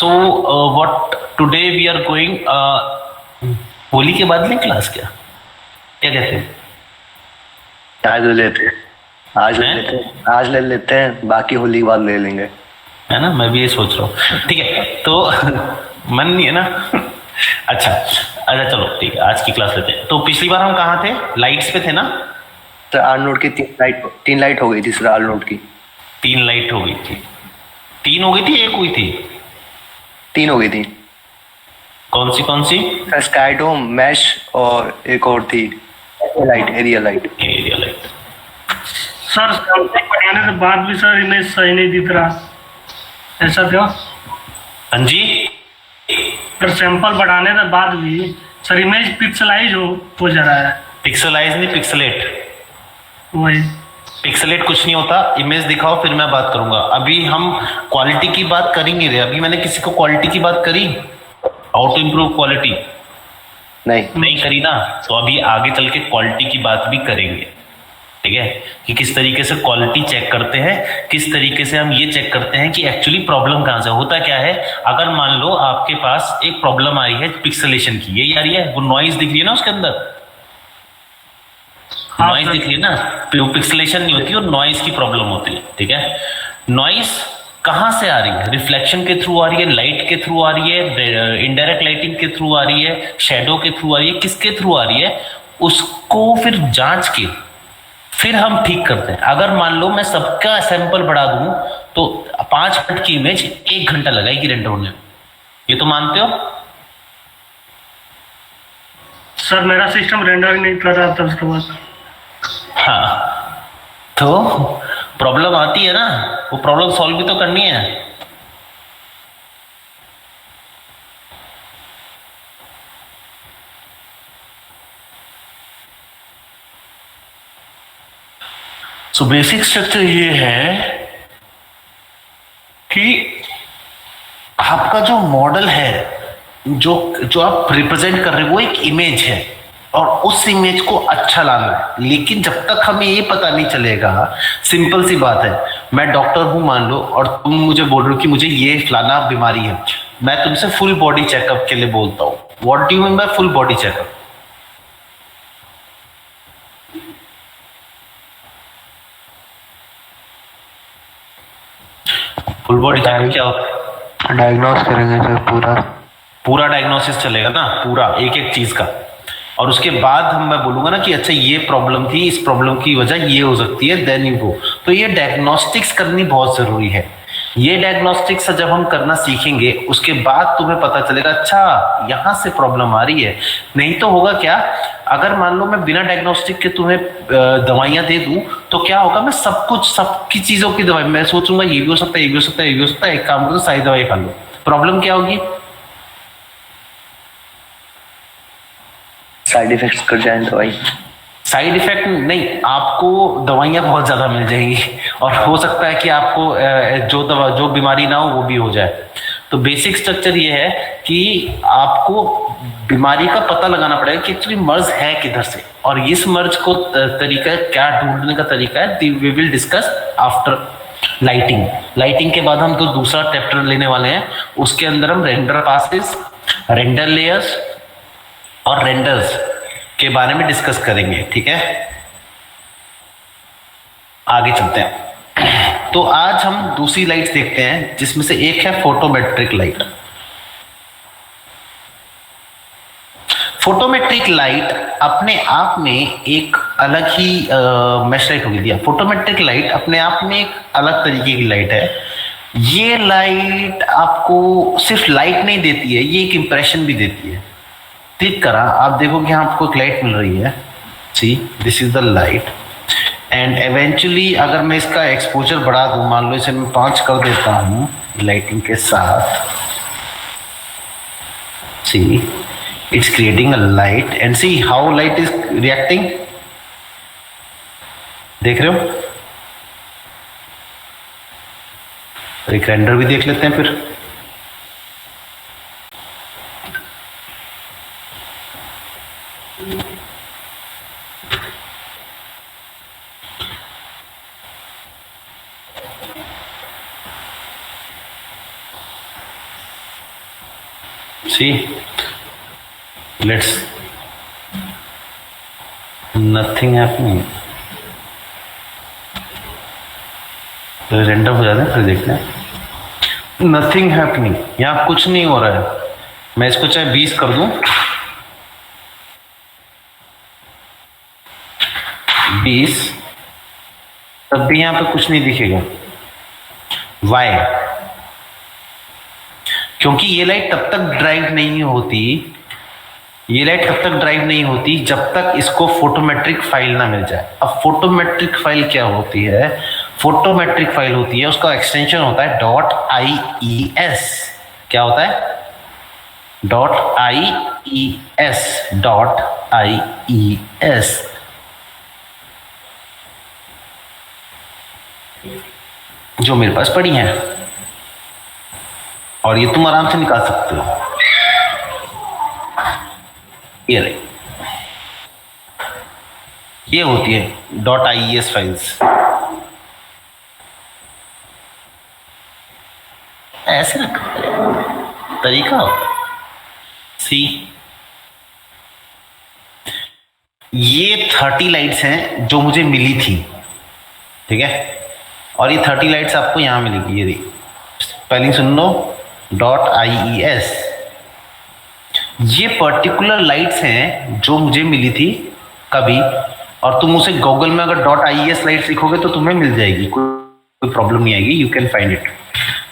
So, what today we are going, Holi के बाद लें क्लास क्या क्या कहते हैं? आज ले लेते हैं, आज ले लेते हैं, बाकी होली के बाद ले लेंगे। है ना, मैं भी ये सोच रहा हूँ। ठीक है, तो मन नहीं है ना। अच्छा अच्छा, चलो ठीक है, आज की क्लास लेते हैं। तो पिछली बार हम कहाँ थे? लाइट्स पे थे ना? तो आर्नोड की तीन लाइट हो गई थी सर। आर्नोड की 3 लाइट हो गई थी। 3 हो गई थी, 1 हुई थी? 3 हो गई थी। कौन सी? स्काई डोम, मैश और एक और थी area light. Area light. Sir sample बढ़ाने के बाद भी सर इमेज सही नहीं दिख रहा, ऐसा क्यों? हाँ जी, सर सैंपल बढ़ाने के बाद भी सर इमेज पिक्सलाइज हो जा रहा है। पिक्सलाइज नहीं, पिक्सलेट। वही पिक्सलेट कुछ नहीं होता। इमेज दिखाओ फिर मैं बात करूंगा। अभी हम क्वालिटी की बात कर ही नहीं रहे। अभी मैंने किसी को क्वालिटी की बात करी? हाउ टू इम्प्रूव क्वालिटी नहीं करी ना। तो अभी आगे चल के क्वालिटी की बात भी करेंगे, ठीक है, कि किस तरीके से क्वालिटी चेक करते हैं, किस तरीके से हम ये चेक करते हैं कि एक्चुअली प्रॉब्लम कहाँ से होता क्या है। अगर मान लो आपके पास एक प्रॉब्लम आई है पिक्सलेशन की, यही आ रही है, वो नॉइज दिख रही है ना उसके अंदर, नॉइज दिख रही है ना। पिक्सलेशन नहीं होती और नॉइज की प्रॉब्लम होती है, ठीक है। नॉइज कहाँ से आ रही है? रिफ्लेक्शन के थ्रू आ रही है, लाइट के थ्रू आ रही है, इनडायरेक्ट लाइटिंग के थ्रू आ रही है, शेडो के थ्रू आ रही है, किसके थ्रू आ रही है? उसको फिर जांच के फिर हम ठीक करते हैं। अगर मान लो मैं सबका सैंपल बढ़ा दूं तो 5 मिनट की इमेज 1 घंटा लगाएगी रेंडर होने में, ये तो मानते हो? सर मेरा सिस्टम रेंडर नहीं कर रहा था उसके बाद। हाँ, तो प्रॉब्लम आती है ना, वो प्रॉब्लम सॉल्व भी तो करनी है। सो बेसिक स्ट्रक्चर ये है कि आपका जो मॉडल है, जो जो आप रिप्रेजेंट कर रहे हो, वो एक इमेज है और उस इमेज को अच्छा लाना है। लेकिन जब तक हमें ये पता नहीं चलेगा, सिंपल सी बात है, मैं डॉक्टर हूं मान लो और तुम मुझे बोल रहे हो कि मुझे ये फलाना बीमारी है, मैं तुमसे फुल बॉडी चेकअप के लिए बोलता हूँ। What do you mean by full body checkup? Full body checkup क्या होता है? डायग्नोस करेंगे सर पूरा डायग्नोसिस चलेगा ना, पूरा एक एक चीज का। और उसके बाद हम मैं बोलूंगा ना कि अच्छा ये प्रॉब्लम थी, इस प्रॉब्लम की वजह ये हो सकती है, देन यू गो। तो ये डायग्नोस्टिक्स करनी बहुत जरूरी है। ये डायग्नोस्टिक्स जब हम करना सीखेंगे उसके बाद तुम्हें पता चलेगा अच्छा यहाँ से प्रॉब्लम आ रही है। नहीं तो होगा क्या, अगर मान लो मैं बिना डायग्नोस्टिक के तुम्हें दवाइयां दे दूं तो क्या होगा, मैं सब कुछ सबकी चीजों की दवाई मैं सोचूंगा ये भी हो सकता है, ये भी हो सकता है, ये भी हो सकता है, एक काम करो सारी दवाई खा लो। प्रॉब्लम क्या होगी? साइड इफेक्ट्स कर जाए दवाई। साइड इफेक्ट नहीं, आपको दवाइयाँ बहुत ज़्यादा मिल जाएंगी और हो सकता है कि आपको जो बीमारी ना हो वो भी हो जाए। तो बेसिक स्ट्रक्चर ये है कि आपको बीमारी का पता लगाना पड़ेगा कि एक्चुअली मर्ज है किधर से, और इस मर्ज को तरीका क्या ढूंढने का तरीका है, we will discuss after lighting. Lighting के बाद हम तो दूसरा चैप्टर लेने वाले हैं, उसके अंदर हम रेंडर पासेस, रेंडर लेयर्स और रेंडर्स के बारे में डिस्कस करेंगे, ठीक है। आगे चलते हैं। तो आज हम दूसरी लाइट्स देखते हैं जिसमें से एक है फोटोमेट्रिक लाइट। फोटोमेट्रिक लाइट अपने आप में एक अलग ही मैश लाइट होगी दिया। फोटोमेट्रिक लाइट अपने आप में एक अलग तरीके की लाइट है। ये लाइट आपको सिर्फ लाइट नहीं देती है, ये एक इंप्रेशन भी देती है। क्लिक करा, आप देखो कि आपको एक लाइट मिल रही है, see this is the light, and eventually अगर मैं इसका एक्सपोजर बढ़ा दूं, मान लो इसे मैं 5 कर देता हूं लाइटिंग के साथ, see it's creating a light and see how light is reacting. देख रहे हो? एक रेंडर भी देख लेते हैं फिर। See, let's nothing happening. Random हो जाता है, फिर देखते हैं। नथिंग हैपनिंग, यहाँ कुछ नहीं हो रहा है। मैं इसको चाहे 20 कर दूं, 20, तब भी यहाँ पे कुछ नहीं दिखेगा। वाई? क्योंकि ये लाइट तब तक ड्राइव नहीं होती, ये लाइट तब तक ड्राइव नहीं होती जब तक इसको फोटोमेट्रिक फाइल ना मिल जाए। अब फोटोमेट्रिक फाइल क्या होती है? फोटोमेट्रिक फाइल होती है, उसका एक्सटेंशन होता है .ies। क्या होता है? .ies। जो मेरे पास पड़ी है, और ये तुम आराम से निकाल सकते हो। ये रही, ये होती है .ies फाइल्स। ऐसे रखो, तरीका होता है। सी, ये 30 लाइट्स हैं जो मुझे मिली थी, ठीक है, और ये 30 लाइट्स आपको यहां मिलेगी। ये देखिए, स्पेलिंग सुन लो, .ies। ये पर्टिकुलर लाइट्स हैं जो मुझे मिली थी कभी, और तुम उसे गूगल में अगर .ies लाइट्स लिखोगे तो तुम्हें मिल जाएगी, कोई प्रॉब्लम नहीं आएगी, यू कैन फाइंड इट।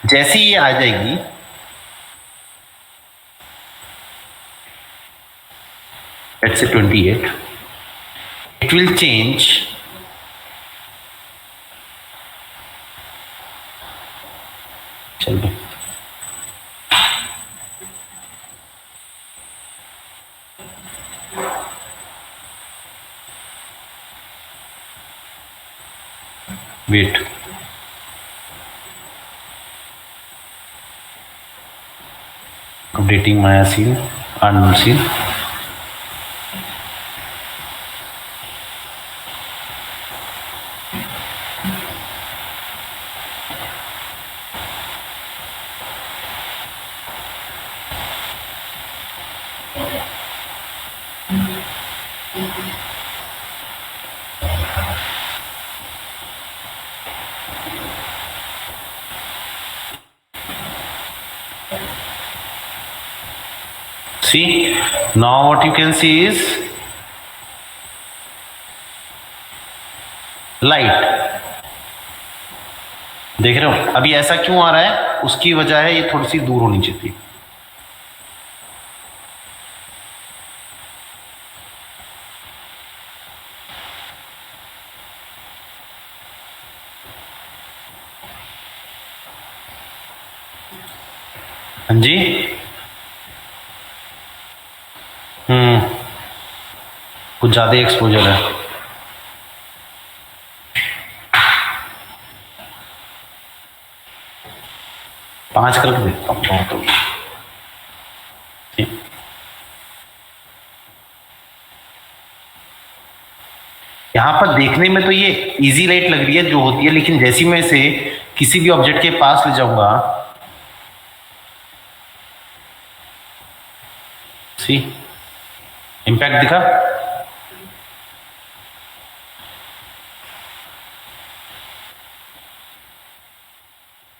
जैसे ही ये आ जाएगी, let's say 28, it will change चल भाई, wait, updating Maya scene, unknown scene। See, now what you can see is light। देख रहे हो अभी ऐसा क्यों आ रहा है? उसकी वजह है ये थोड़ी सी दूर होनी चाहिए। हाँ जी, कुछ ज्यादा एक्सपोजर है। पांच करके देखता हूँ बहुत होगी। यहाँ पर देखने में तो ये इजी लाइट लग रही है जो होती है, लेकिन जैसी मैं इसे किसी भी ऑब्जेक्ट के पास ले जाऊंगा, सी इम्पैक्ट दिखा?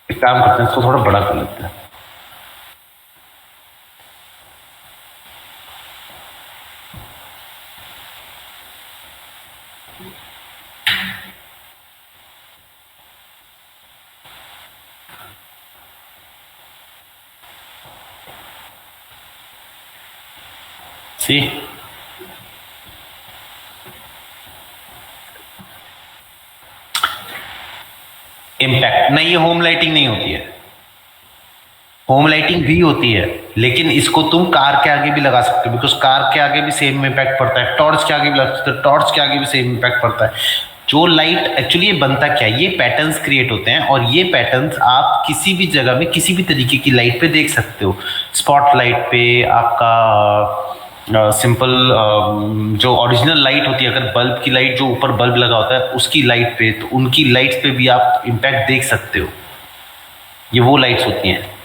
एक काम करते हैं, इसको थोड़ा बड़ा कर लेते हैं। सी इम्पैक्ट नहीं, ये होम लाइटिंग नहीं होती है। होम लाइटिंग भी होती है, लेकिन इसको तुम कार के आगे भी लगा सकते हो, बिकॉज कार के आगे भी सेम इम्पैक्ट पड़ता है। टॉर्च के आगे भी लगा सकते हो, टॉर्च के आगे भी सेम इम्पैक्ट पड़ता है। जो लाइट एक्चुअली ये बनता क्या है, ये पैटर्न्स क्रिएट होते हैं, और ये पैटर्न्स आप किसी भी जगह में किसी भी तरीके की लाइट पे देख सकते हो। स्पॉट लाइट पे, आपका सिंपल जो ओरिजिनल लाइट होती है, अगर बल्ब की लाइट जो ऊपर बल्ब लगा होता है उसकी लाइट पे, तो उनकी लाइट्स पे भी आप इम्पैक्ट देख सकते हो। ये वो लाइट्स होती हैं।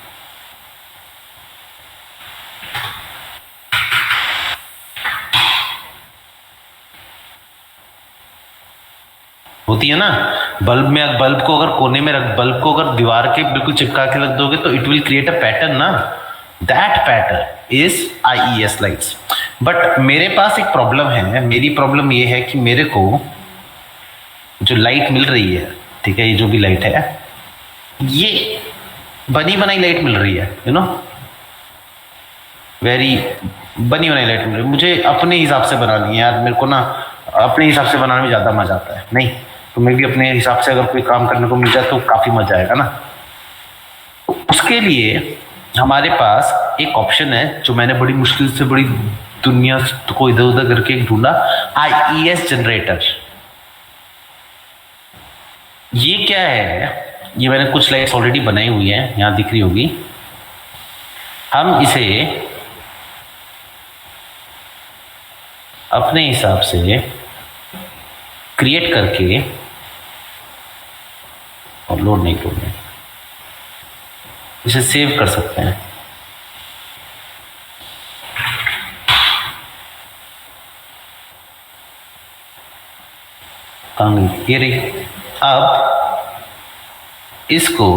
होती है ना, बल्ब में, बल्ब को अगर कोने में रख, बल्ब को अगर दीवार के बिल्कुल चिपका के रख दोगे तो it will create a pattern ना, that pattern is IES lights. But मेरे पास एक प्रॉब्लम है, मेरी प्रॉब्लम ये है कि मेरे को जो लाइट मिल रही है, ठीक है, ये जो भी लाइट है ये बनी बनाई लाइट मिल रही है, यू नो, वेरी बनी बनाई लाइट मिल रही है। मुझे अपने हिसाब से बनानी है यार, मेरे को ना अपने हिसाब से बनाने में ज़्यादा मजा आता है। नहीं तो मैं भी अपने हिसाब से अगर कोई काम करने को मिल जाए तो काफ़ी मजा आएगा ना। तो उसके लिए हमारे पास एक ऑप्शन है जो मैंने बड़ी मुश्किल से, बड़ी दुनिया को इधर उधर करके ढूंढा, IES जनरेटर। ये क्या है, ये मैंने कुछ लाइट्स ऑलरेडी बनाई हुई है, यहाँ दिख रही होगी। हम इसे अपने हिसाब से क्रिएट करके, और लोड नहीं करना, इसे सेव कर सकते हैं। कहाँ गई? ये रही। अब इसको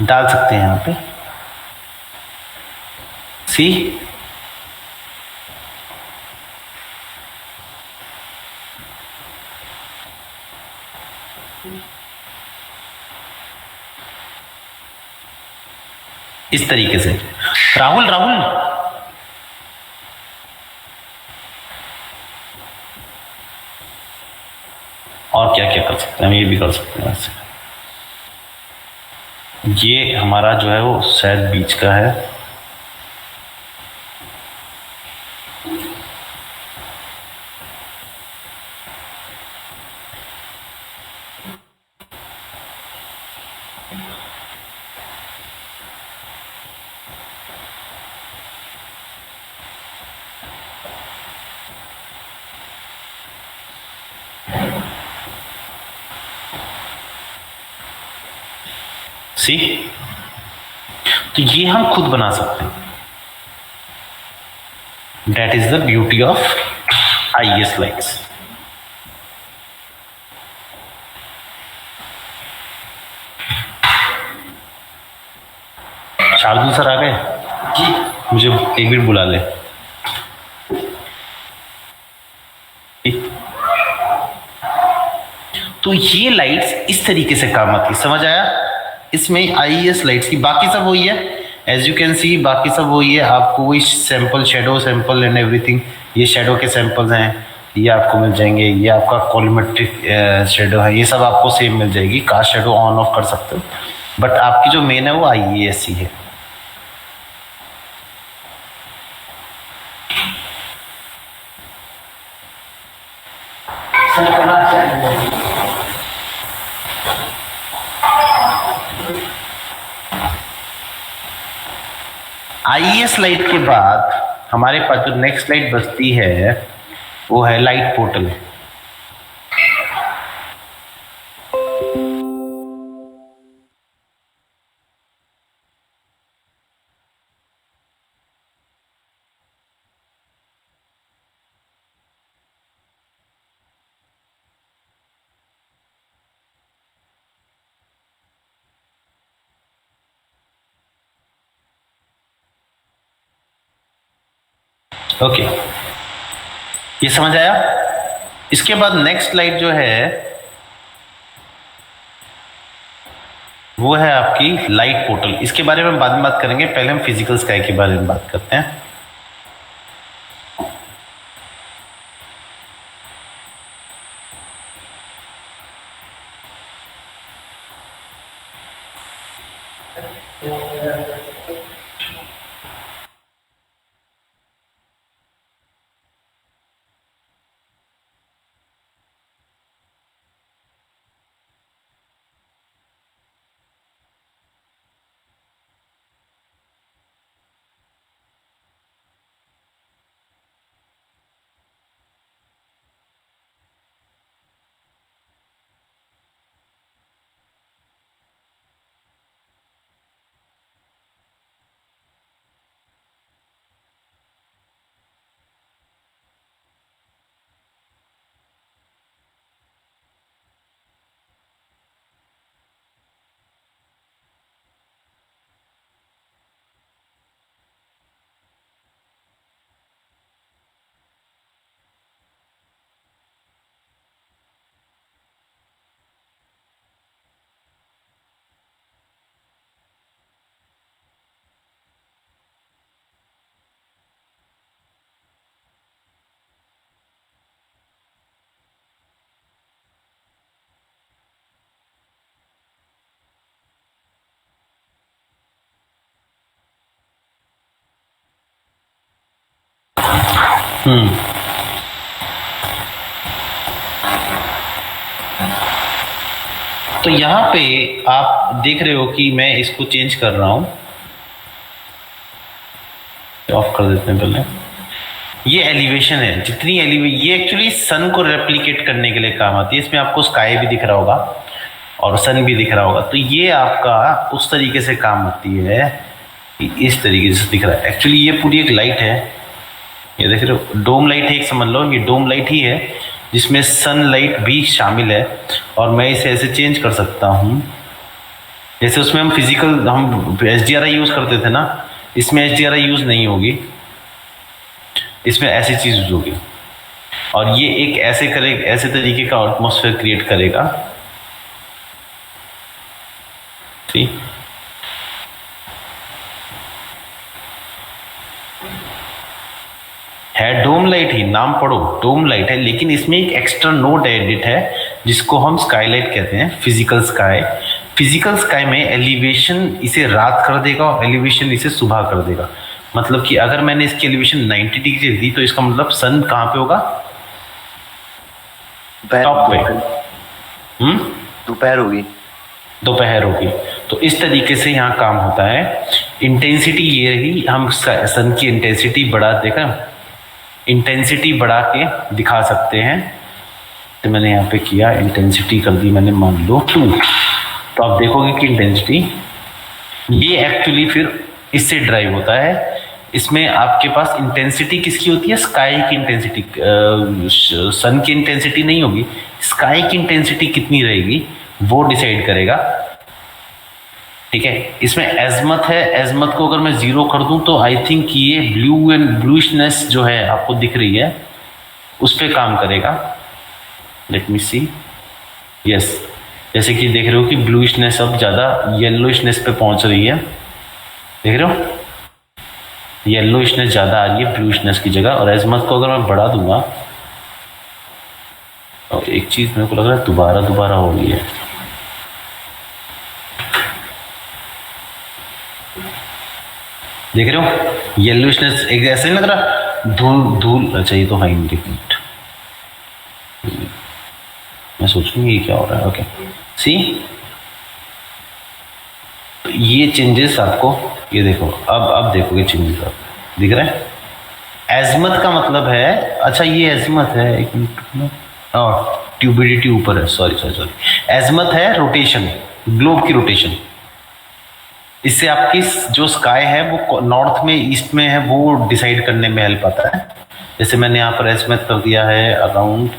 डाल सकते हैं यहाँ पे, सी, इस तरीके से। राहुल राहुल और क्या क्या कर सकते हैं हम, ये भी कर सकते हैं ऐसे। ये हमारा जो है वो शायद बीच का है, सी। तो ये हम खुद बना सकते हैं। That is the beauty of IES lights. Shardul sir आ गए जी, मुझे एक मिनट बुला ले। तो ये लाइट्स इस तरीके से काम आती, समझ आया? इसमें IES लाइट्स की बाकी सब वही है, एज यू कैन सी, बाकी सब वही है। आपको वही sample, shadow sample and everything, ये शेडो के सैंपल्स हैं, ये आपको मिल जाएंगे। ये आपका कॉलोमेट्रिक शेडो है, ये सब आपको सेम मिल जाएगी। कास्ट शेडो ऑन ऑफ कर सकते हो, बट आपकी जो मेन है वो IES ही है। IES लाइट के बाद हमारे पास जो नेक्स्ट लाइट बचती है वो है लाइट पोर्टल। ओके, ये समझ आया? इसके बाद नेक्स्ट लाइट जो है वो है आपकी लाइट पोर्टल। इसके बारे में बाद में बात करेंगे, पहले हम फिजिकल स्काई के बारे में बात करते हैं। हम्म। तो यहाँ पे आप देख रहे हो कि मैं इसको चेंज कर रहा हूँ, ऑफ कर देते हैं पहले। ये एलिवेशन है, जितनी ये एक्चुअली सन को रेप्लिकेट करने के लिए काम आती है। इसमें आपको स्काई भी दिख रहा होगा और सन भी दिख रहा होगा, तो ये आपका उस तरीके से काम आती है कि इस तरीके से दिख रहा है। एक्चुअली ये पूरी एक लाइट है, ये देख रहे हो, डोम लाइट है, एक समझ लो ये डोम लाइट ही है जिसमें सन लाइट भी शामिल है। और मैं इसे ऐसे चेंज कर सकता हूँ, जैसे उसमें हम फिजिकल हम HDRI यूज़ करते थे ना, इसमें HDRI यूज़ नहीं होगी, इसमें ऐसी चीज़ यूज होगी। और ये एक ऐसे तरीके का एटमॉस्फेयर क्रिएट करेगा। ठीक, है डोम लाइट ही, नाम पढ़ो डोम लाइट है, लेकिन इसमें एक एक्स्ट्रा नोड एडिट है जिसको हम स्काईलाइट कहते हैं, फिजिकल स्काई। फिजिकल स्काई में एलिवेशन इसे रात कर देगा और एलिवेशन इसे सुबह कर देगा। मतलब कि अगर मैंने इसकी एलिवेशन 90 डिग्री दी तो इसका मतलब सन कहाँ पे होगा, टॉप पे। दोपहर होगी, दोपहर होगी। तो इस तरीके से यहाँ काम होता है। इंटेंसिटी ये रही, हम सन की इंटेंसिटी बढ़ा देकर इंटेंसिटी बढ़ा के दिखा सकते हैं। तो मैंने यहाँ पे किया, इंटेंसिटी कर दी मैंने मान लो 2, तो आप देखोगे कि इंटेंसिटी ये एक्चुअली फिर इससे ड्राइव होता है। इसमें आपके पास इंटेंसिटी किसकी होती है, स्काई की इंटेंसिटी, सन की इंटेंसिटी नहीं होगी, स्काई की इंटेंसिटी कितनी रहेगी वो डिसाइड करेगा। ठीक है, इसमें एजमत है, एजमत को अगर मैं 0 कर दूं तो आई थिंक ये ब्लू एंड ब्लूइशनेस जो है आपको दिख रही है उस पर काम करेगा। लेट मी सी, यस, जैसे कि देख रहे हो कि ब्लूइशनेस अब ज़्यादा येलोइशनेस पे पहुंच रही है, देख रहे हो, येलोइशनेस ज़्यादा आ रही है ब्लूइशनेस की जगह। और एजमत को अगर मैं बढ़ा दूंगा, और एक चीज़ मेरे को लग रहा है दोबारा हो गई है, देख रहे हो येलोइशनेस एक ऐसे नहीं लग रहा, धूल। अच्छा ये तो है इंडिकेट, मैं सोचूंगी ये क्या हो रहा है। ओके सी, तो ये चेंजेस आपको, ये देखो अब देखोगे चेंजेस आप दिख रहा है। एजमत का मतलब है, अच्छा ये एजमत है, एक मिनट, और ट्यूबिडिटी ऊपर है, सॉरी। एजमत है रोटेशन, ग्लोब की रोटेशन। इससे आपकी जो स्काई है वो नॉर्थ में ईस्ट में है वो डिसाइड करने में हेल्प आता है। जैसे मैंने यहाँ पर एजमत कर दिया है अराउंड,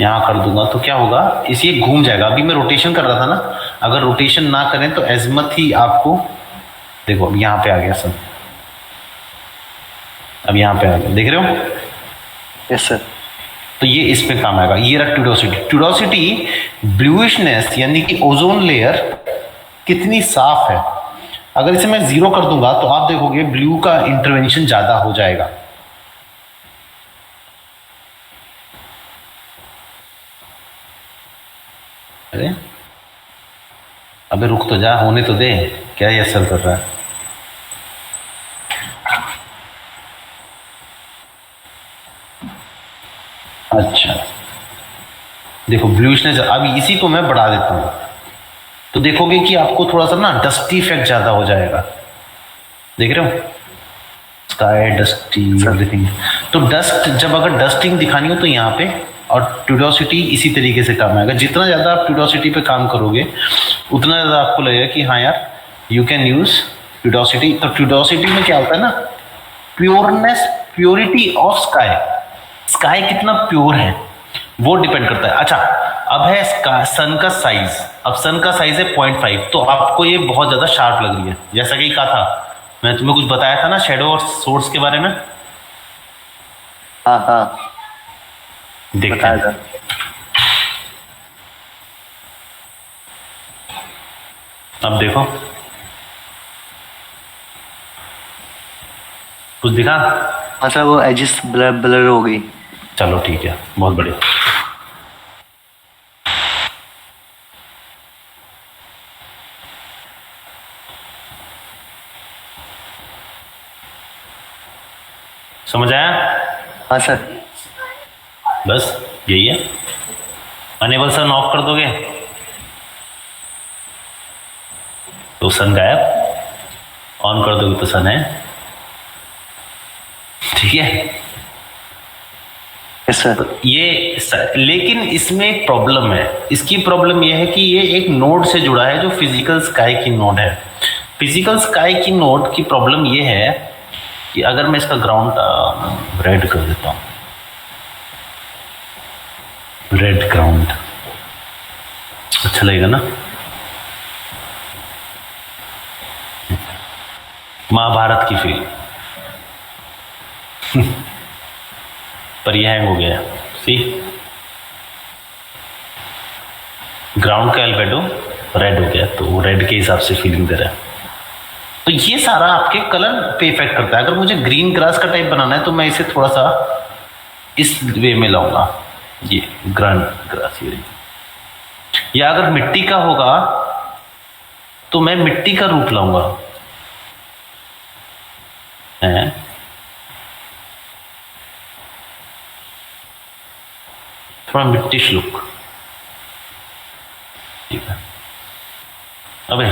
यहाँ कर दूंगा तो क्या होगा, इसे घूम जाएगा। अभी मैं रोटेशन कर रहा था ना, अगर रोटेशन ना करें तो एजमत ही आपको, देखो अब यहाँ पे आ गया सब, अब यहाँ पे आ गया, देख रहे हो। Yes sir. तो ये इसमें काम आएगा। ये रहा ट्यूडोसिटी ब्लूइशनेस, यानी कि ओजोन लेयर कितनी साफ है। अगर इसे मैं 0 कर दूंगा तो आप देखोगे ब्लू का इंटरवेंशन ज्यादा हो जाएगा। अरे अबे रुक तो जा, होने तो दे, क्या ये असर कर रहा है। अच्छा देखो ब्लूइशनेस, अभी इसी को मैं बढ़ा देता हूँ तो देखोगे कि आपको थोड़ा सा ना डस्टी इफेक्ट ज्यादा हो जाएगा, देख रहे हो, स्काई डस्टी एवरीथिंग। तो डस्ट, जब अगर डस्टिंग दिखानी हो तो यहाँ पे, और ट्यूडोसिटी इसी तरीके से काम आएगा। जितना ज़्यादा आप ट्यूडोसिटी पे काम करोगे उतना ज़्यादा आपको लगेगा कि हाँ यार यू कैन यूज़ ट्यूडोसिटी। तो ट्यूडोसिटी में क्या होता है ना, pureness, purity of sky, sky कितना प्योर है वो डिपेंड करता है। अच्छा अब है सन का साइज, अब सन का साइज है 0.5, तो आपको ये बहुत ज़्यादा शार्प लग रही है, जैसा कि कहा था मैं तुम्हें, कुछ बताया था ना शैडो और सोर्स के बारे में। हाँ हाँ देखते हैं। अब देखो कुछ दिखा। अच्छा वो एजिस ब्लर ब्लर हो गई। चलो ठीक है, बहुत बढ़िया। समझ आया? हाँ सर। बस यही है। अनेबल सन ऑफ कर दोगे तो सन गायब, ऑन कर दोगे तो सन है। ठीक है। Yes sir. लेकिन इसमें एक प्रॉब्लम है। इसकी प्रॉब्लम यह है कि ये एक नोड से जुड़ा है जो फिजिकल स्काई की नोड है। फिजिकल स्काई की नोड की प्रॉब्लम ये है कि अगर मैं इसका ग्राउंड रेड कर देता हूं, रेड ग्राउंड अच्छा लगेगा ना। महाभारत की फील पर यह हैंग हो गया। सी ग्राउंड का एल्बेडो रेड हो गया तो रेड के हिसाब से फीलिंग दे रहा है। तो ये सारा आपके कलर पे इफेक्ट करता है। अगर मुझे ग्रीन ग्रास का टाइप बनाना है तो मैं इसे थोड़ा सा इस वे में लाऊंगा, ये ग्रीन ग्रास ये। या अगर मिट्टी का होगा तो मैं मिट्टी का रूप लाऊंगा, है थोड़ा मिट्टिश लुक। ठीक है। अबे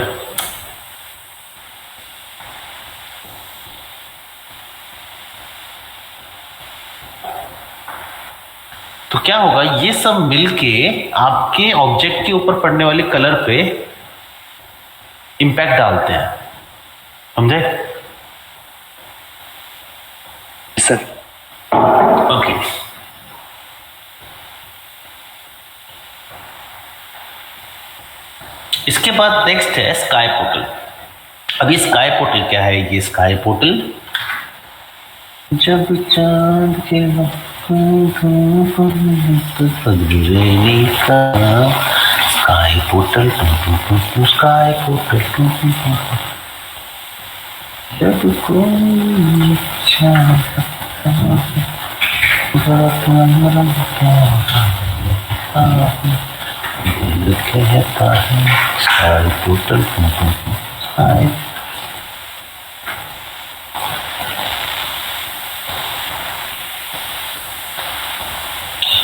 तो क्या होगा, ये सब मिलके आपके ऑब्जेक्ट के ऊपर पड़ने वाले कलर पे इंपैक्ट डालते हैं। समझे? सर। ओके। इसके बाद नेक्स्ट है स्काई पोर्टल। अब ये स्काई पोर्टल क्या है? ये स्काई पोर्टल जब चांद के स्काई पोर्टल, स्काई पोर्टल जब कोई कहता है स्काई पोर्टल स्काई।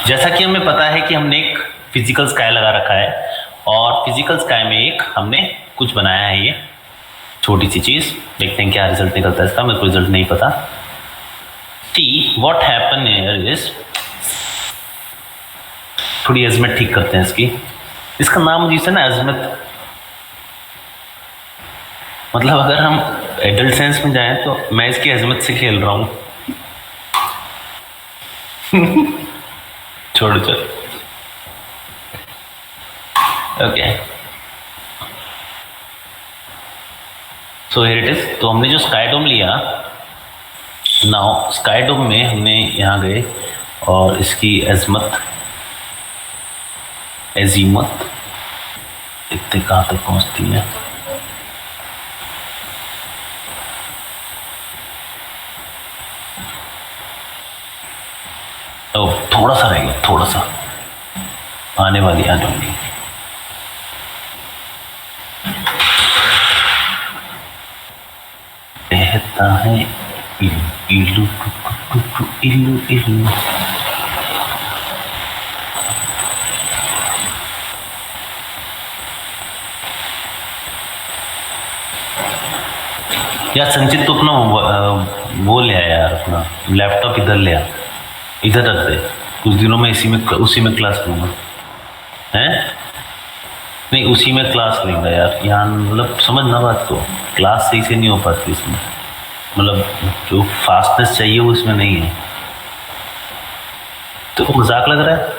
जैसा कि हमें पता है कि हमने एक फिजिकल स्काई लगा रखा है और फिजिकल स्काई में एक हमने कुछ बनाया है, ये छोटी सी चीज। देखते हैं क्या रिजल्ट निकलता है इसका। मेरे को रिजल्ट नहीं पता। T what happen here is, थोड़ी अजमत ठीक करते हैं इसकी। इसका नाम जिसे ना अजमत, मतलब अगर हम एडल्ट सेंस में जाएं तो मैं इसकी अजमत से खेल रहा हूं। छोड़ चल। Okay so here it is. तो हमने जो स्काई डोम लिया, नाउ स्काई डोम में हमने यहाँ गए और इसकी अजमत एजीमत देखते कहाँ तक पहुँचती है। ओ थोड़ा सा रह गया, थोड़ा सा आने वाली आ जाऊंगी। कहता है इल्लू इल्लू इल्लू। यार संचित तो अपना वो ले आया यार, अपना लैपटॉप इधर ले आ, इधर रख दे। कुछ दिनों में उसी में क्लास लूँगा। हैं? नहीं उसी में क्लास लेंगे यार। यहाँ मतलब समझना बात को, क्लास सही से नहीं हो पाती इसमें। मतलब जो फास्टनेस चाहिए वो इसमें नहीं है। तो मजाक लग रहा है?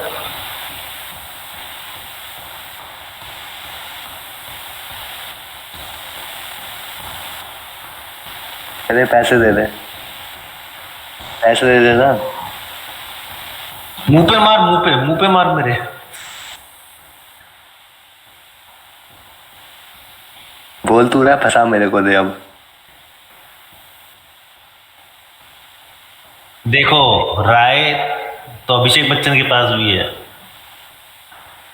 अरे पैसे दे दे, पैसे दे दे ना। मुंह पे मार, मुंह पे मार मेरे। बोल तू रहा, फंसा मेरे को दे अब। देखो राय तो अभिषेक बच्चन के पास भी है,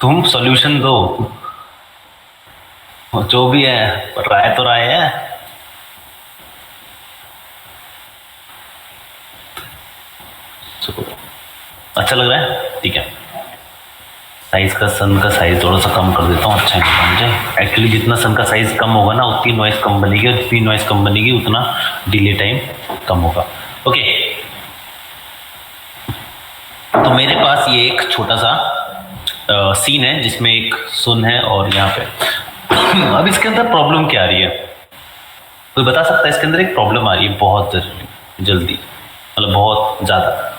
तुम सॉल्यूशन दो। जो भी है पर राय तो राय है। अच्छा लग रहा है, ठीक है। साइज का, सन का साइज थोड़ा सा कम कर देता हूँ, अच्छा नहीं लगता मुझे। एक्चुअली जितना सन का साइज कम होगा ना उतनी नॉइस कम बनेगी, और जितनी नॉइस कम बनेगी उतना डिले टाइम कम होगा। ओके, तो मेरे पास ये एक छोटा सा सीन है जिसमें एक सुन है और यहाँ पे अब इसके अंदर प्रॉब्लम क्या आ रही है, कोई बता सकता है? इसके अंदर एक प्रॉब्लम आ रही है बहुत जल्दी, मतलब बहुत ज्यादा।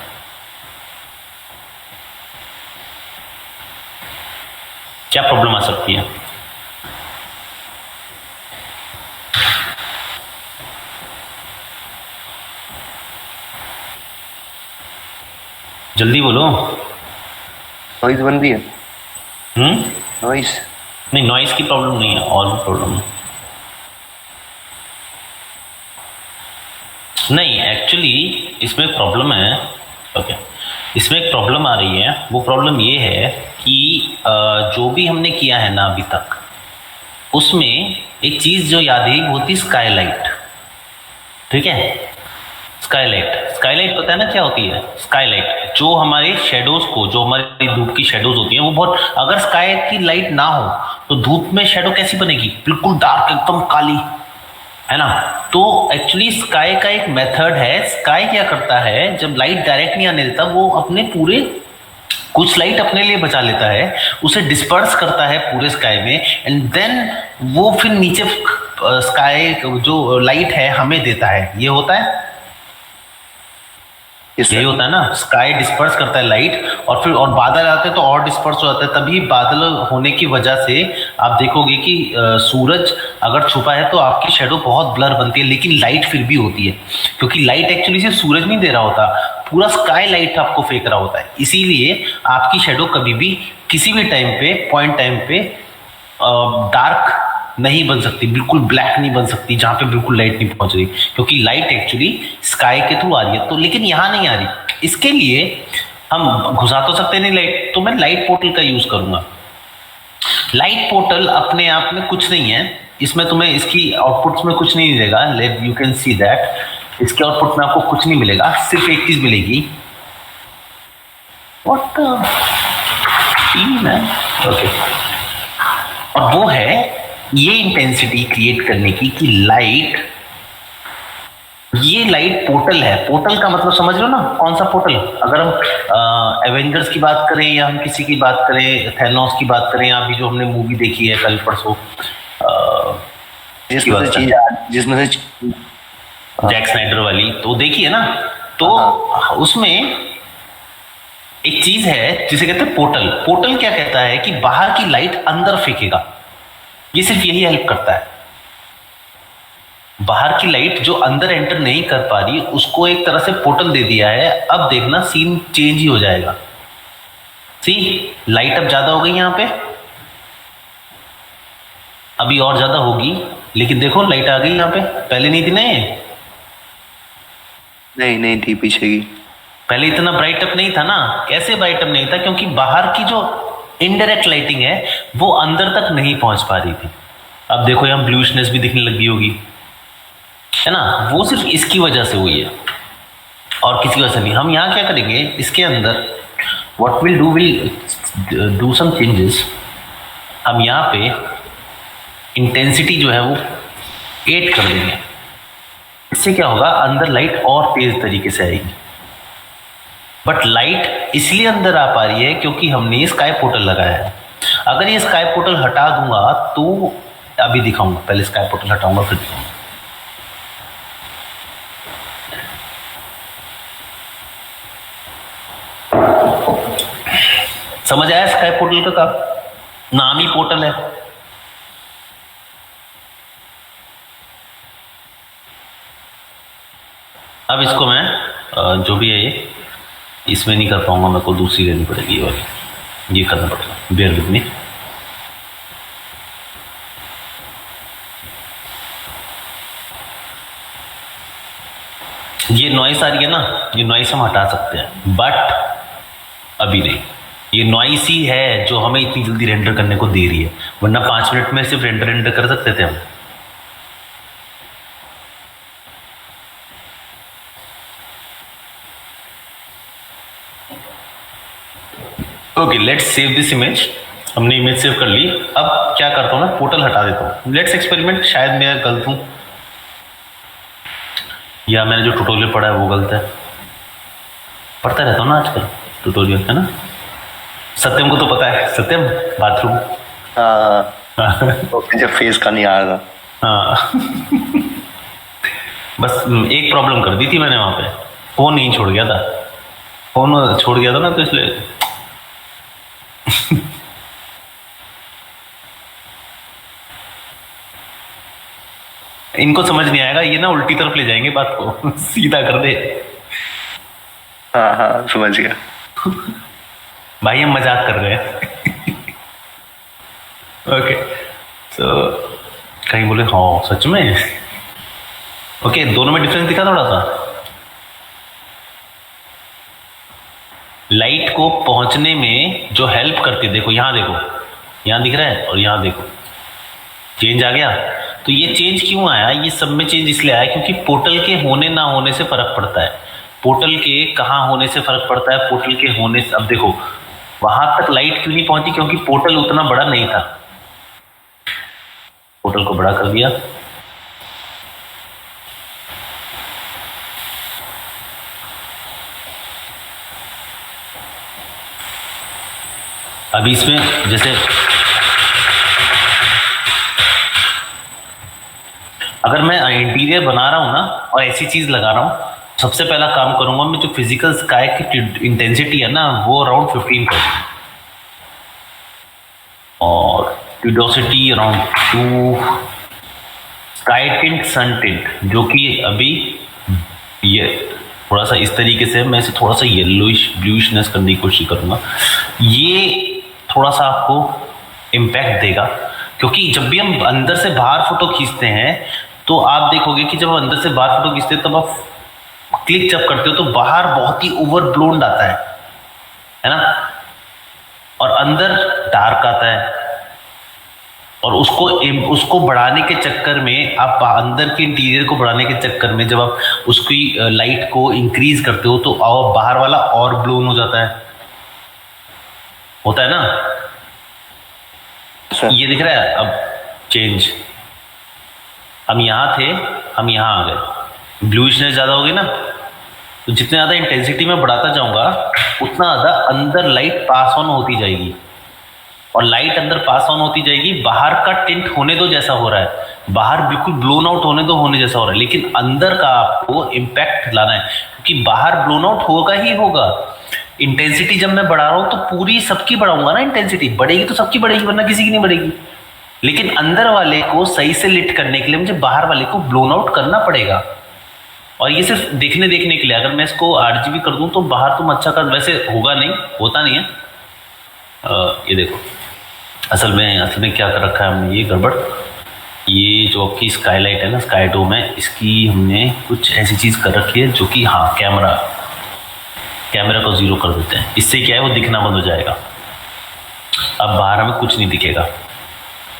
क्या प्रॉब्लम आ सकती है? जल्दी बोलो। नॉइज बन रही है। हम्म, नॉइज। नहीं, नॉइस की प्रॉब्लम नहीं है, और भी प्रॉब्लम है। नहीं, एक्चुअली इसमें प्रॉब्लम है। ओके, इसमें एक प्रॉब्लम आ रही है। वो प्रॉब्लम ये है कि जो भी हमने किया है ना अभी तक, उसमें एक चीज जो याद है वो थी स्काईलाइट। ठीक है, स्काईलाइट, स्काईलाइट पता है ना क्या होती है? स्काईलाइट जो हमारे शेडोज को, जो हमारी धूप की शेडोज होती हैं वो बहुत, अगर स्काई की लाइट ना हो तो धूप में शेडो कैसी बनेगी? बिल्कुल डार्क, एकदम काली, है ना। तो एक्चुअली स्काई का एक मेथड है। स्काई क्या करता है, जब लाइट डायरेक्ट नहीं आने देता, वो अपने पूरे कुछ लाइट अपने लिए बचा लेता है, उसे डिस्पर्स करता है पूरे स्काई में, एंड देन वो फिर नीचे स्काई जो लाइट है हमें देता है। ये होता है, यही होता है ना। स्काई डिस्पर्स करता है लाइट, और फिर और बादल आते हैं तो और डिस्पर्स हो जाता है। तभी बादल होने की वजह से आप देखोगे कि सूरज अगर छुपा है तो आपकी शेडो बहुत ब्लर बनती है, लेकिन लाइट फिर भी होती है, क्योंकि लाइट एक्चुअली सिर्फ सूरज नहीं दे रहा होता, पूरा स्काई लाइट आपको फेंक रहा होता है। इसीलिए आपकी शेडो कभी भी किसी भी टाइम पे, पॉइंट टाइम पे डार्क नहीं बन सकती, बिल्कुल ब्लैक नहीं बन सकती जहां पे बिल्कुल लाइट नहीं पहुंच रही, क्योंकि लाइट एक्चुअली स्काई के थ्रू आ रही है। तो लेकिन यहां नहीं आ रही, इसके लिए हम घुसा तो सकते नहीं लाइट, तो मैं लाइट पोर्टल का यूज करूंगा। लाइट पोर्टल अपने आप में कुछ नहीं है, इसमें तुम्हें इसकी आउटपुट्स में कुछ नहीं मिलेगा। Let you can see that इसके आउटपुट में आपको कुछ नहीं मिलेगा, सिर्फ एक चीज मिलेगी। व्हाट ओके, और वो है ये इंटेंसिटी क्रिएट करने की कि लाइट, ये लाइट पोर्टल है। पोर्टल का मतलब समझ लो ना, कौन सा पोर्टल? अगर हम एवेंजर्स की बात करें, या हम किसी की बात करें, थैनोस की बात करें, या अभी जो हमने मूवी देखी है कल परसों, जिसमें से जैक स्नाइडर वाली, तो देखिए ना, तो उसमें एक चीज है जिसे कहते हैं पोर्टल। पोर्टल क्या कहता है कि बाहर की लाइट अंदर फेंकेगा, ये सिर्फ यही हेल्प करता है। बाहर की लाइट जो अंदर एंटर नहीं कर पा रही, उसको एक तरह से पोर्टल दे दिया है। अब देखना सीन चेंज ही हो जाएगा। सी, लाइट अब ज्यादा हो गई यहां पे, अभी और ज्यादा होगी, लेकिन देखो लाइट आ गई यहां पे, पहले नहीं थी ना ये। नहीं थी पीछे की, पहले इतना ब्राइट अप नहीं था ना। कैसे ब्राइट अप नहीं था? क्योंकि बाहर की जो इनडायरेक्ट लाइटिंग है वो अंदर तक नहीं पहुंच पा रही थी। अब देखो यहां ब्लूइशनेस भी दिखने लगी होगी, है ना। वो सिर्फ इसकी वजह से हुई है और किसी वजह से नहीं। हम यहाँ क्या करेंगे, इसके अंदर what will do some changes. हम यहाँ पे इंटेंसिटी जो है वो 8 कर देंगे। इससे क्या होगा, अंदर लाइट और तेज तरीके से आएगी। बट लाइट इसलिए अंदर आ पा रही है क्योंकि हमने ये स्काई पोर्टल लगाया है। अगर ये स्काई पोर्टल हटा दूंगा तो, अभी दिखाऊंगा, पहले स्काई पोर्टल हटाऊंगा फिर दिखाऊंगा। समझ आया स्काई पोर्टल का नाम ही पोर्टल है। अब इसको मैं जो भी है ये, इसमें नहीं कर पाऊंगा, मेरे को दूसरी लेनी पड़ेगी, ये वाली, ये करना पड़ेगा। Bear with me. ये नॉइस आ रही है ना, ये नॉइस हम हटा सकते हैं, बट अभी नहीं। ये नॉइस ही है जो हमें इतनी जल्दी रेंडर करने को दे रही है, वरना 5 मिनट में सिर्फ रेंडर कर सकते थे हम। Okay, let's save this image. हमने इमेज सेव कर ली। अब क्या करता हूँ मैं, पोर्टल हटा देता हूँ। लेट्स एक्सपेरिमेंट, शायद मैं गलत हूँ या मैंने जो ट्यूटोरियल पढ़ा है वो गलत है। पढ़ता रहता हूँ ना आजकल ट्यूटोरियल, है ना। सत्यम को तो पता है, सत्यम बाथरूम। हाँ तो जब फेस का नहीं आ रहा। हाँ बस एक प्रॉब्लम कर दी थी मैंने वहाँ पे, फोन नहीं छोड़ गया था। फोन छोड़ गया था ना, तो इसलिए इनको समझ नहीं आएगा, ये ना उल्टी तरफ ले जाएंगे बात को सीधा कर दे। हाँ हाँ समझ गया। भाई हम मजाक कर रहे हैं ओके, तो कहीं बोले हाँ सच में। ओके, दोनों में डिफरेंस दिखा थोड़ा सा। लाइट को पहुंचने में जो हेल्प करती है, देखो यहाँ देखो, यहाँ दिख रहा है और यहाँ देखो, चेंज आ गया। तो ये चेंज क्यों आया, ये सब में चेंज इसलिए आया क्योंकि पोर्टल के होने ना होने से फर्क पड़ता है। पोर्टल के कहाँ होने से फर्क पड़ता है, पोर्टल के होने से। अब देखो वहां तक लाइट क्यों नहीं पहुंची, क्योंकि पोर्टल उतना बड़ा नहीं था। पोर्टल को बड़ा कर दिया, अभी इसमें जैसे अगर मैं इंटीरियर बना रहा हूं ना और ऐसी चीज लगा रहा हूं, सबसे पहला काम करूंगा मैं, जो फिजिकल स्काई की इंटेंसिटी है ना वो अराउंड 15 कर, और ट्यूडोसिटी अराउंड 2, स्काई टिंट सन टिंट जो कि अभी ये थोड़ा सा इस तरीके से मैं इसे थोड़ा सा येलोइश ब्लूइशनेस करने की कोशिश करूंगा। ये थोड़ा सा आपको इम्पैक्ट देगा, क्योंकि जब भी हम अंदर से बाहर फोटो खींचते हैं तो आप देखोगे कि जब हम अंदर से बाहर फोटो खींचते हैं तब आप क्लिक जब करते हो तो बाहर बहुत ही ओवरब्लोन्ड आता है ना, और अंदर डार्क आता है। और उसको बढ़ाने के चक्कर में, आप अंदर के इंटीरियर को बढ़ाने के चक्कर में जब आप उसकी लाइट को इंक्रीज करते हो तो बाहर वाला और ब्लोन हो जाता है, होता है ना। ये दिख रहा है अब चेंज, हम यहाँ थे हम यहाँ आ गए, ब्लूइशनेस ज़्यादा होगी ना, तो जितने ज़्यादा इंटेंसिटी में बढ़ाता जाऊँगा उतना ज़्यादा अंदर लाइट पास ऑन होती जाएगी, और लाइट अंदर पास ऑन होती जाएगी। बाहर का टिंट होने दो जैसा हो रहा है, बाहर बिल्कुल ब्लोन आउट होने दो होने जैसा हो रहा है, लेकिन अंदर का आपको इम्पैक्ट लाना है, क्योंकि बाहर ब्लोन आउट होगा ही होगा। इंटेंसिटी जब मैं बढ़ा रहा हूँ तो पूरी सबकी बढ़ाऊंगा ना, इंटेंसिटी बढ़ेगी तो सबकी बढ़ेगी, वरना किसी की नहीं बढ़ेगी। लेकिन अंदर वाले को सही से लिट करने के लिए मुझे बाहर वाले को ब्लोन आउट करना पड़ेगा। और ये सिर्फ देखने के लिए, अगर मैं इसको RGB कर दूं तो बाहर तुम अच्छा कर, वैसे होगा नहीं, होता नहीं है। ये देखो असल में क्या कर रखा है हमने, ये गड़बड़, ये जो आपकी स्काईलाइट है ना, स्काई डोम है, इसकी हमने कुछ ऐसी चीज़ कर रखी है जो कि हाँ कैमरा को 0 कर देते हैं। इससे क्या है, वो दिखना बंद हो जाएगा। अब बाहर हमें कुछ नहीं दिखेगा,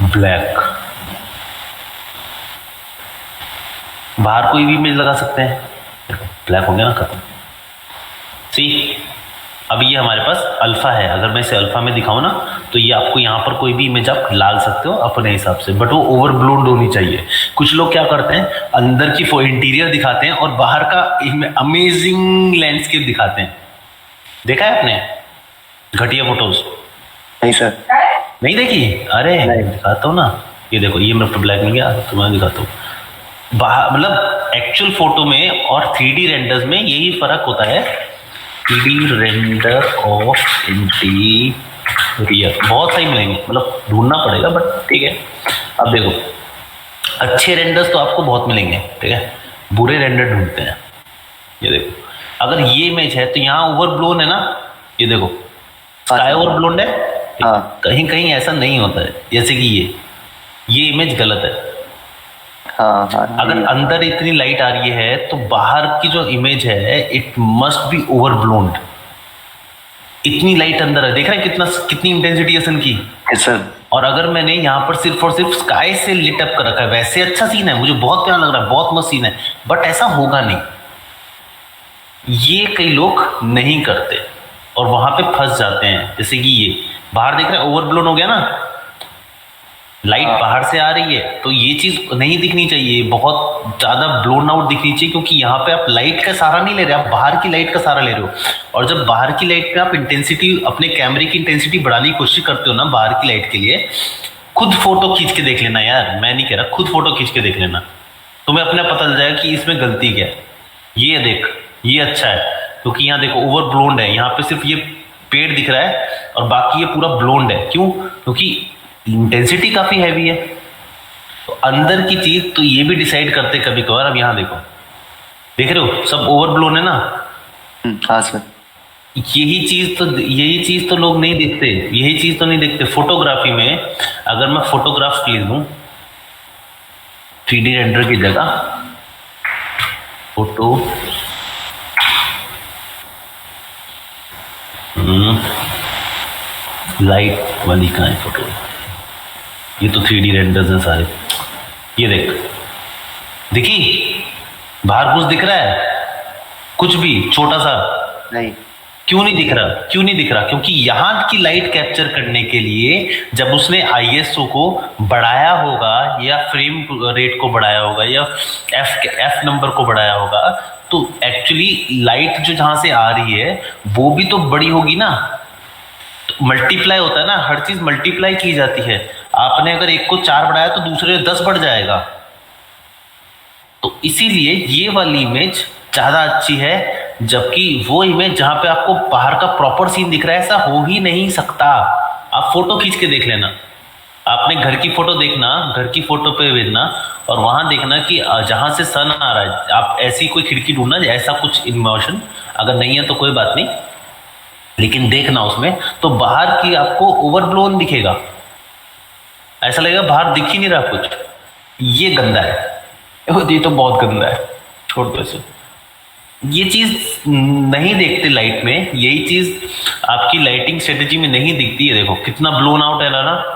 ब्लैक। बाहर कोई भी इमेज लगा सकते हैं, ब्लैक हो गया ना, खत्म। सी अब ये हमारे पास अल्फा है, अगर मैं इसे अल्फा में दिखाऊं ना तो ये आपको यहाँ पर कोई भी इमेज आप डाल सकते हो अपने हिसाब से, बट वो ओवरब्लोन्ड होनी चाहिए। कुछ लोग क्या करते हैं, अंदर की इंटीरियर दिखाते हैं और बाहर का अमेजिंग लैंडस्केप दिखाते हैं। देखा है आपने घटिया फोटोज? नहीं सर। नहीं देखी? अरे दिखाता हूँ ना, ये देखो, ये मेरे ब्लैक में गया तो मैं दिखाता हूँ। मतलब एक्चुअल फोटो में और 3D रेंडर्स में यही फर्क होता है। 3D रेंडर ऑफ इंटीरियर बहुत सही मिलेंगे, मतलब ढूंढना पड़ेगा, बट ठीक है। अब देखो अच्छे रेंडर्स तो आपको बहुत मिलेंगे, ठीक है, बुरे रेंडर ढूंढते हैं। ये देखो अगर ये इमेज है तो यहाँ ओवरब्लोन है ना, ये देखो स्काई ओवरब्लोन है। हाँ। कहीं कहीं ऐसा नहीं होता है, जैसे कि ये इमेज गलत है। हाँ हाँ। अगर अंदर इतनी लाइट आ रही है तो बाहर की जो इमेज है इट मस्ट बी ओवरब्लोन्ड। इतनी लाइट अंदर है, देख रहे हैं कितनी इंटेंसिटी है सन की। Yes sir. और अगर मैंने यहाँ पर सिर्फ और सिर्फ स्काई से लिट अप कर रखा है, वैसे अच्छा सीन है, मुझे बहुत प्यारा लग रहा है, बहुत मस्त सीन है, बट ऐसा होगा नहीं। ये कई लोग नहीं करते, और वहां पे फंस जाते हैं। जैसे कि ये बाहर देख रहे हैं ओवरब्लोन हो गया ना, लाइट बाहर से आ रही है, तो ये चीज नहीं दिखनी चाहिए, बहुत ज्यादा ब्लोन आउट दिखनी चाहिए, क्योंकि यहाँ पे आप लाइट का सहारा नहीं ले रहे, आप बाहर की लाइट का सहारा ले रहे हो। और जब बाहर की लाइट पे आप इंटेंसिटी, अपने कैमरे की इंटेंसिटी बढ़ाने की कोशिश करते हो ना बाहर की लाइट के लिए, खुद फोटो खींच के देख लेना यार, मैं नहीं कह रहा, खुद फोटो खींच के देख लेना, तुम्हें अपने पता चल जाएगा कि इसमें गलती क्या है। ये देख, ये अच्छा है, क्योंकि यहाँ देखो ओवर ब्लोन्ड है, यहाँ पे सिर्फ ये पेड़ दिख रहा है और बाकी ये पूरा ब्लोन्ड है। क्यों? क्योंकि इंटेंसिटी काफी हैवी है। तो अंदर की चीज तो ये भी डिसाइड करते कभी कभार। अब यहाँ देखो, देख रहे हो सब ओवर ब्लोन है ना। हाँ सर। यही चीज तो लोग नहीं देखते, यही चीज तो नहीं देखते फोटोग्राफी में। अगर मैं फोटोग्राफ ले लूं 3D रेंडर की जगह, फोटो लाइट वाली कहाँ है फोटो, ये तो 3D रेंडर्स हैं सारे। ये देख, दिखी बाहर कुछ दिख रहा है, कुछ भी छोटा सा नहीं। क्यों नहीं दिख रहा? क्यों नहीं दिख रहा? क्योंकि यहाँ की लाइट कैप्चर करने के लिए जब उसने ISO को बढ़ाया होगा या फ्रेम रेट को बढ़ाया होगा या एफ नंबर को बढ़ाया होगा, तो एक्चुअली लाइट जो जहां से आ रही है वो भी तो बड़ी होगी ना। तो मल्टीप्लाई होता है ना, हर चीज मल्टीप्लाई की जाती है। आपने अगर एक को 4 बढ़ाया तो दूसरे 10 बढ़ जाएगा। तो इसीलिए ये वाली इमेज ज्यादा अच्छी है, जबकि वो इमेज जहां पे आपको बाहर का प्रॉपर सीन दिख रहा है, ऐसा हो ही नहीं सकता। आप फोटो खींच के देख लेना, आपने घर की फोटो देखना, घर की फोटो पे भेजना और वहां देखना कि जहां से सन आ रहा है, आप ऐसी कोई खिड़की ढूंढना ऐसा कुछ इमोशन, अगर नहीं है तो कोई बात नहीं, लेकिन देखना उसमें तो बाहर की आपको ओवरब्लोन दिखेगा, ऐसा लगेगा बाहर दिख ही नहीं रहा कुछ। ये गंदा है, ये तो बहुत गंदा है, छोड़ दो इसे। ये चीज नहीं देखते लाइट में, यही चीज आपकी लाइटिंग स्ट्रेटेजी में नहीं दिखती है। देखो कितना ब्लोन आउट है ना,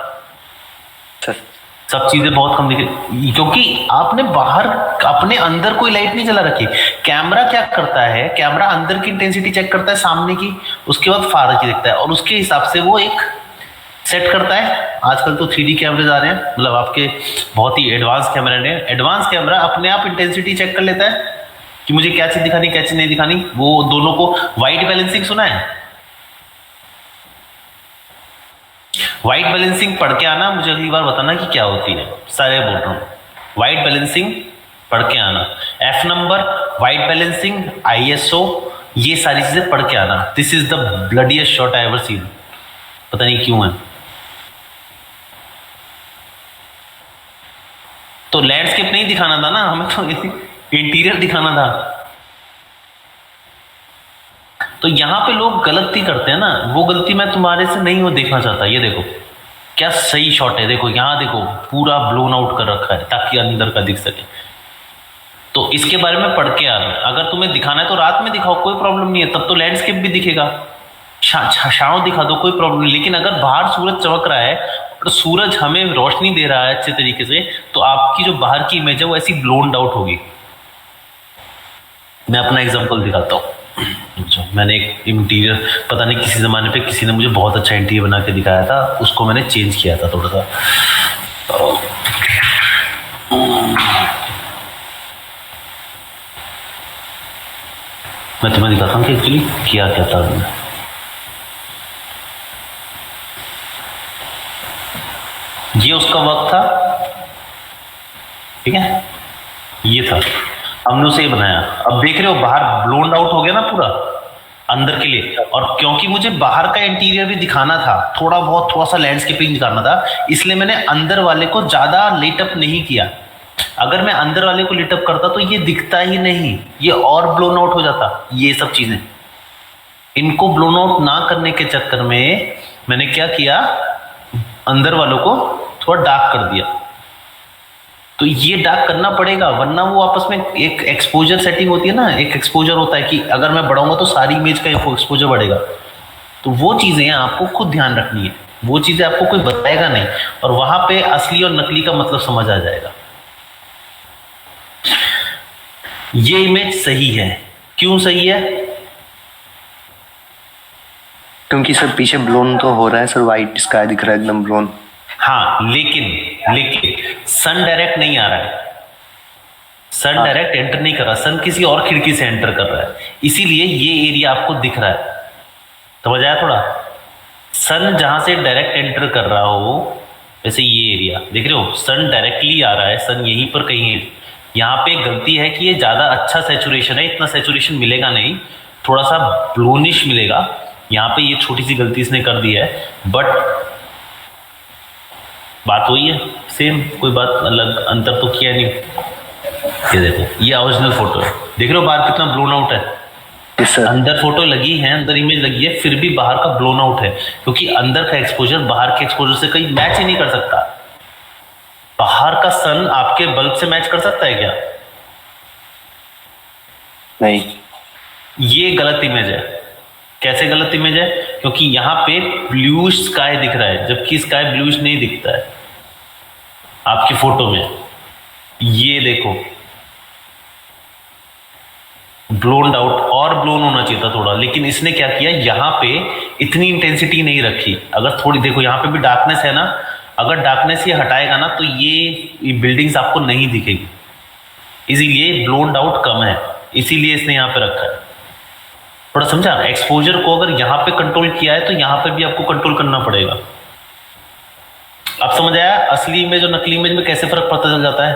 सब चीजें बहुत कम दिखे, क्योंकि आपने बाहर अपने अंदर कोई लाइट नहीं चला रखी। कैमरा क्या करता है, कैमरा अंदर की इंटेंसिटी चेक करता है सामने की, उसके बाद फार की देखता है और उसके हिसाब से वो एक सेट करता है। आजकल तो 3D कैमरे आ रहे हैं, मतलब आपके बहुत ही एडवांस कैमरे ने, एडवांस कैमरा अपने आप इंटेंसिटी चेक कर लेता है कि मुझे क्या चीज दिखानी क्या चीज नहीं दिखानी। वो दोनों को वाइट बैलेंसिंग सुना है? वाइट बैलेंसिंग पढ़ के आना, मुझे अगली बार बताना कि क्या होती है, सारे बोल रहा हूँ। वाइट बैलेंसिंग पढ़ के आना, F number, white balancing, ISO, ये सारी चीजें पढ़ के आना। This is the bloodiest shot I ever seen, पता नहीं क्यों है। तो लैंडस्केप नहीं दिखाना था ना हमें, तो इंटीरियर दिखाना था। तो यहाँ पे लोग गलती करते हैं ना, वो गलती मैं तुम्हारे से नहीं हो देखना चाहता। ये देखो क्या सही शॉट है, देखो यहाँ देखो पूरा ब्लोन आउट कर रखा है ताकि अंदर का दिख सके। तो इसके बारे में पढ़ के आना, अगर तुम्हें दिखाना है तो रात में दिखाओ, कोई प्रॉब्लम नहीं है, तब तो लैंडस्केप भी दिखेगा। छाँव दिखा दो, कोई प्रॉब्लम नहीं। लेकिन अगर बाहर सूरज चमक रहा है और सूरज हमें रोशनी दे रहा है अच्छे तरीके से, तो आपकी जो बाहर की इमेज है वो ऐसी ब्लोन आउट होगी। मैं अपना एग्जांपल दिखाता हूँ। मैंने एक इंटीरियर, पता नहीं किसी ज़माने पे किसी ने मुझे बहुत अच्छा इंटीरियर बना के दिखाया था, उसको मैंने चेंज किया था थोड़ा सा। मैं तुम्हें दिखाता हूँ कि एक्चुअली किया क्या था मैंने। ये उसका वक्त था, ठीक है, ये था, हमने उसे बनाया। अब देख रहे हो बाहर ब्लोन आउट हो गया ना पूरा अंदर के लिए। और क्योंकि मुझे बाहर का इंटीरियर भी दिखाना था, थोड़ा सा लैंडस्केपिंग दिखाना था, इसलिए मैंने अंदर वाले को ज्यादा लेटअप नहीं किया। अगर मैं अंदर वाले को लेटअप करता तो ये दिखता ही नहीं, ये और ब्लोन आउट हो जाता। ये सब चीजें, इनको ब्लोन आउट ना करने के चक्कर में मैंने क्या किया, अंदर वालों को थोड़ा डार्क कर दिया। तो ये डार्क करना पड़ेगा, वरना वो आपस में एक एक्सपोजर सेटिंग होती है ना, एक एक्सपोजर होता है कि अगर मैं बढ़ाऊंगा तो सारी इमेज का एक्सपोजर बढ़ेगा। तो वो चीजें आपको खुद ध्यान रखनी है, वो चीजें आपको कोई बताएगा नहीं, और वहां पे असली और नकली का मतलब समझ आ जाएगा। ये इमेज सही है, क्यों सही है? क्योंकि सर पीछे ब्लोन तो हो रहा है सर, वाइट स्काई दिख रहा है एकदम ब्लोन। हाँ लेकिन सन डायरेक्ट नहीं आ रहा है, सन डायरेक्ट एंटर नहीं कर रहा, सन किसी और खिड़की से एंटर कर रहा है, इसीलिए ये एरिया आपको दिख रहा है। समझ आया थोड़ा? सन जहां से डायरेक्ट एंटर कर रहा हो, जैसे ये एरिया देख रहे हो, सन डायरेक्टली आ रहा है, सन यहीं पर कहीं है। यहाँ पे गलती है कि ये ज़्यादा अच्छा सैचुरेशन है, इतना सैचुरेशन मिलेगा नहीं, थोड़ा सा ब्लोनिश मिलेगा। यहाँ पे ये छोटी सी गलती इसने कर दी है, बट बात वही है, सेम, कोई बात अलग अंतर तो किया नहीं। ये देखो, ये ओरिजिनल फोटो है, देख रहे हो बाहर कितना ब्लोन आउट है। सर अंदर फोटो लगी है, अंदर इमेज लगी है, फिर भी बाहर का ब्लोन आउट है, क्योंकि अंदर का एक्सपोजर बाहर के एक्सपोजर से कहीं मैच ही नहीं कर सकता। बाहर का सन आपके बल्ब से मैच कर सकता है क्या? नहीं, ये गलत इमेज है। कैसे गलत इमेज है? क्योंकि यहाँ पे ब्लू स्काई दिख रहा है, जबकि स्काई ब्लूइश नहीं दिखता है आपकी फोटो में। ये देखो, ब्लोन आउट, और ब्लोन होना चाहिए था थोड़ा, लेकिन इसने क्या किया, यहाँ पे इतनी इंटेंसिटी नहीं रखी। अगर थोड़ी देखो, यहाँ पे भी डार्कनेस है ना, अगर डार्कनेस ये हटाएगा ना तो ये बिल्डिंग्स आपको नहीं दिखेगी, इसीलिए ब्लोन आउट कम है, इसीलिए इसने यहाँ पे रखा है। थोड़ा समझा? एक्सपोजर को अगर यहाँ पे कंट्रोल किया है तो यहाँ पे भी आपको कंट्रोल करना पड़ेगा। अब समझ आया असली इमेज और नकली इमेज में कैसे फर्क पता चल जाता है?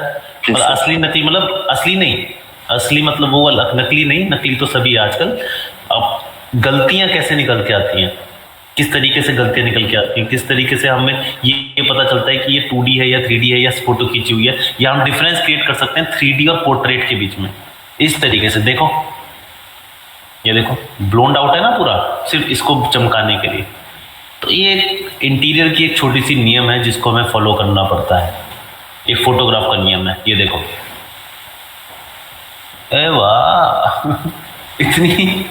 और असली नकली मतलब असली नहीं, असली मतलब वो अलग, नकली नहीं, नकली तो सभी आजकल। अब गलतियां कैसे निकल के आती हैं, किस तरीके से गलतियां निकल के आती हैं, किस तरीके से हमें ये पता चलता है कि ये 2D है या 3D है या फोटो खींची हुई है, या हम डिफरेंस क्रिएट कर सकते हैं 3D और पोर्ट्रेट के बीच में। इस तरीके से देखो, ये देखो ब्लोन्ड आउट है ना पूरा, सिर्फ इसको चमकाने के लिए। तो ये इंटीरियर की एक छोटी सी नियम है जिसको हमें फॉलो करना पड़ता है, एक फोटोग्राफ का नियम है। ये देखो, अरे वाह इतनी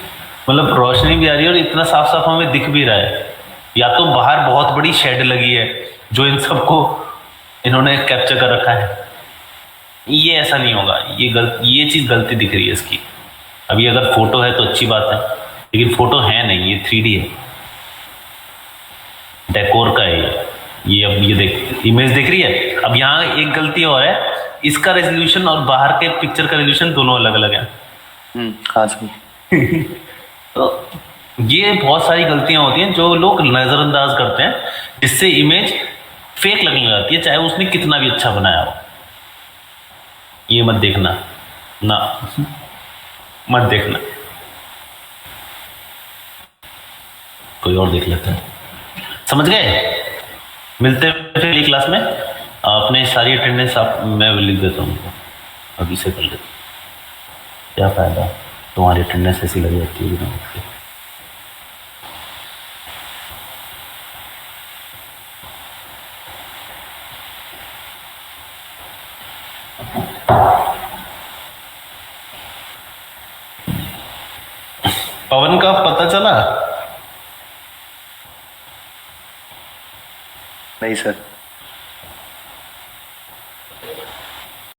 मतलब रोशनी भी आ रही है और इतना साफ साफ हमें दिख भी रहा है। या तो बाहर बहुत बड़ी शेड लगी है जो इन सबको इन्होंने कैप्चर कर रखा है, ये ऐसा नहीं होगा, ये चीज़ गलती दिख रही है इसकी। अभी अगर फोटो है तो अच्छी बात है, लेकिन फोटो है नहीं, ये 3D है, डेकोर का है ये। अब ये देख, इमेज दिख रही है। अब यहाँ एक गलती और है, इसका रेजोल्यूशन और बाहर के पिक्चर का रेजोल्यूशन दोनों अलग अलग है। हाँ सर। तो ये बहुत सारी गलतियां होती हैं जो लोग नज़रअंदाज करते हैं, जिससे इमेज फेक लगने लगती है, चाहे उसने कितना भी अच्छा बनाया हो। ये मत देखना ना, मत देखना, कोई और देख लेते हैं। समझ गए? मिलते हैं फिर अगली क्लास में। अपने सारी अटेंडेंस आप मैं लिख देता हूँ, अभी से कर लेते। क्या फ़ायदा, तुम्हारी अटेंडेंस ऐसी लग जाती है ना। पवन का पता चला? नहीं सर।